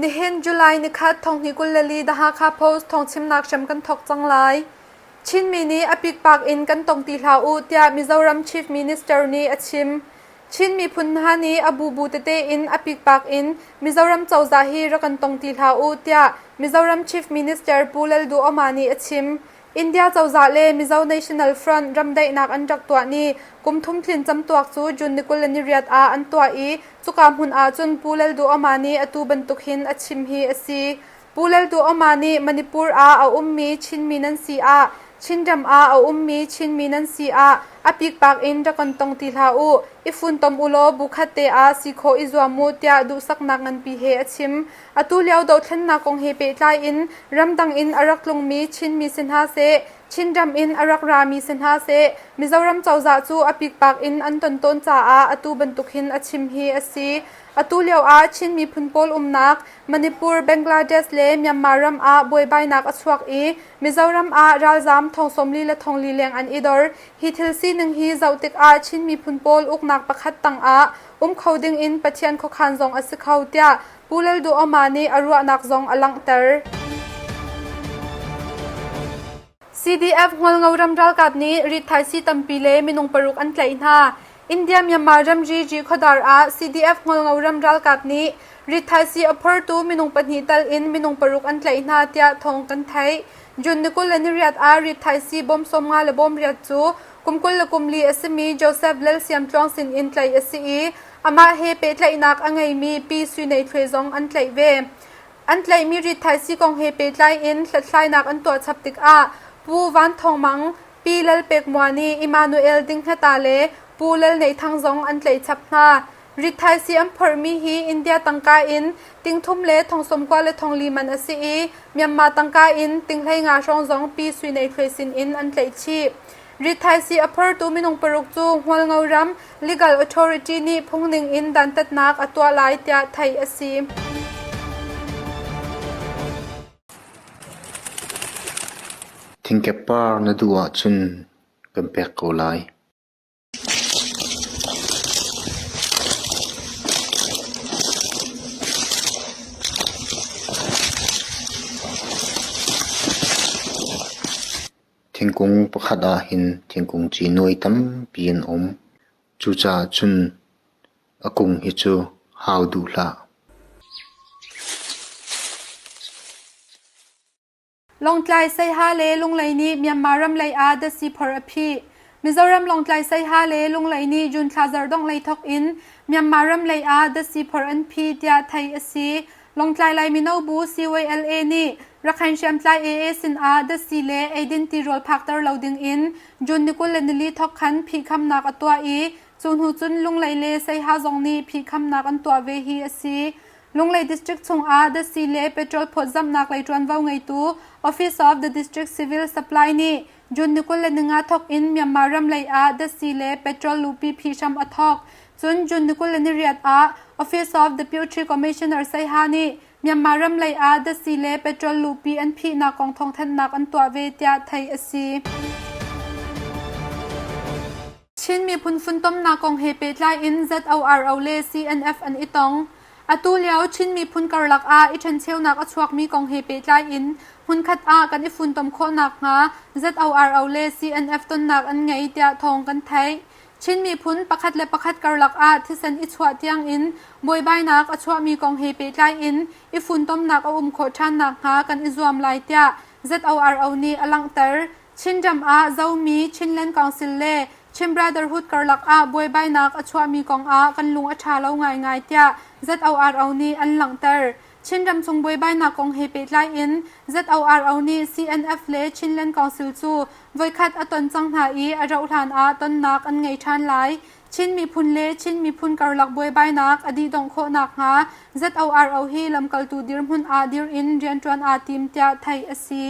นิเฮนจุไลนิคัดทองฮิกุลเลลีดาฮาคาโพสทองชิมนักชมกันทกจังไลชินมีนี้อภิกปากอินกันตรงตีลาอูเตียมิโซรัมชีฟมินิสเตอร์นี้อชิมชินมีพุนฮานีอบูบูเตเตอินอภิกปากอินมิโซรัมเจ้าซาฮีรักันตรงตีลาอูเตียมิโซรัมชีฟมินิสเตอร์ปูเลลดูอมานีอชิมอินเดียเจ้าซาเลมิโซเนชั่นแนลฟรอนต์รำได้นักอันจักตัวนี้กุมทุ่มพลินจำตัวจูจุนนิกุลนิริยัตอาอันตัวอีสุกามหุนอาจุนปูเลลดูอมานีอตูบันตุกหินอชิมฮีอซีปูเลลดูอมานีมณิปุรอาอุมมีชินมีนันซีอาชินจำอาอุมมีชินมีนันซีอาอภิกปากอินรักันตรงตีลาอูอิฟุนตอมอุโลบุคัตเตอาสิโคอิจวามูเตียดูสักนักงันปีเฮอชิมอตูเลียวดาวทันนักองเฮเปตไลอินรำดังอินอารักลงมีชินมีสินหาเซชินจำอินอารักรามีสินหาเซมิโซรัมเจ้าจ่าจูอภิกปากอินอันต้นจ่าอาอตูบรรทุกหินอชิมฮีอซีอตูเลียวอาชินมีพุนโปลนักมณิปุรเบงกลาเดชเลเมียนมารัมอาบวยใบนักอสวักอีมิโซรัมอาราลซามทองสมลีและทองลีเลียงอันอีดอร์ฮิทิลซีหนึ่งฮีเจ้าติกอาชินมีพุนโปลอุกนักประคัดตังอาเขาดึงอินปะเทียนขคานซองอสิเขาเตียปูเลลดูอมานีอรัวนักซองอลังเตอร์CDF-Hualngoram Ralkap ni Rihaisii Tampi le Minung paruk an Tlaih na India Myanmar ram ji khodar a CDF-Hualngoram Ralkap ni Rihaisii a Phorh tu Minung panhi tal in Minung paruk an Tlaih na tia Thawng kan thai jun nikul lani riat a Rihaisii bom som nga le bom riat chu kumkul le kumli asimi Joseph lel siam tlong sin in Tlaih asi ama he Pehtlai nak angai mi pi sui nei thwezong an Tlaih ve an Tlaih mi Rihaisii kong he Pehtlai in Tlaih nak an to chaptik aปูวันทองมังปีเลลเปกมัวนีอิมานูเอลดิงเฮตาเลปูเลลในทางซองอันเลยชับนาริไทซีอัมพอร์มีฮีอินเดียตังกาอินติงทุ่มเลทองสมกว่าเลทองลีมันอซีอีเมียนมาตังกาอินติงไลงาช่องซองปีสุยในเทรซินอินอันเลยชีริไทซีอัพพอร์ตูมินงปรุกจูหัวเงารัม legal authority นี่พงหนึ่งอินดันตัดนักอตัวลายเตียไทยอซีทิ้งแกปาร์นดูอาจุนเป็นเปกโกไลทิ้งกงประคัดอาหินทิ้งกงจีนวยตั้มเปลี่ยนอมจูจ่าจุนอากงฮิจูฮาวดูละลงไตลไซฮาเลลุงไลนี่เมียนมารัมไลอาดัซีพอร์พีมิโซรัมลงไตลไซฮาเลลุงไลนี่จุนคาซาร์ดงไลทอกอินเมียนมารัมไลอาดัซีพอร์พีเตียไทยอซีลงไตลไลมิโนบูซีวเอลเอนี่รักขันเชียมไตลเอเอสินอาดัซีเลเอดินตีโรลพักเตอร์ลาวดิงอินจุนนิกุลเลนิลีทอกขันพีคำนักอตัวอีจุนหูจุนลุงไลเลไซฮาซงนี่พีคำนักอันตัวเวฮีอซีLunglei district chung a Datsi le petrol phot zam nak lai tron wau ngai tu office of the district civil supply ni jun nikul le ninga thok in Myanmar ram lai a Datsi le petrol lupi phi sham athok chun jun nikul le ni riat a office of the deputy commissioner Saiha ni Myanmar ram lai a Datsi le petrol lupi an phi na kong thong than nak an twa ve tia thai asi Chinmi phun Funtomnak kong he Pehtlai in ZORO le CNF an itongอตูเลียวชินมีพุนกรลักอาอิชันเชลนักอชวกมีกองเฮเปตไลอินพุนคัดอากันอิฟุนตมโคนักงา ZORO เล CNF ต้นนักอันไงเตียทองกันไทยชินมีพุนประคัดและประคัดกรลักอาที่เซนอิชวะเตียงอินบวยใบนักอชวกมีกองเฮเปตไลอินอิฟุนตมนักโคชันนักงากันอิจวมไลเตีย ZORO นี่อลังเตอร์ชินจำอาเจ้ามีชินเลนกองซิลเล่ชิมบราเดอร์ฮุดกรลักอาบวยใบนักอชวมีกองอากันลุงอชาเล่าง่ายเตีย ZORO นี่อันหลังเตอร์ชินรำทรงบวยใบนักกองเฮเปตไลอิน ZORO นี่ CNF เลชินเลนกองซิลจูไว้คัดอตนจังหาอีอาเราทานอาต้นนักอันไงชานไลชินมีพุนเลชินมีพุนกรลักบวยใบนักอดีดงโคนักหา ZORO ฮีลำกัลตูดิรมุนอาดิรอินเรียนจวนอาทีมเตียไทยอซี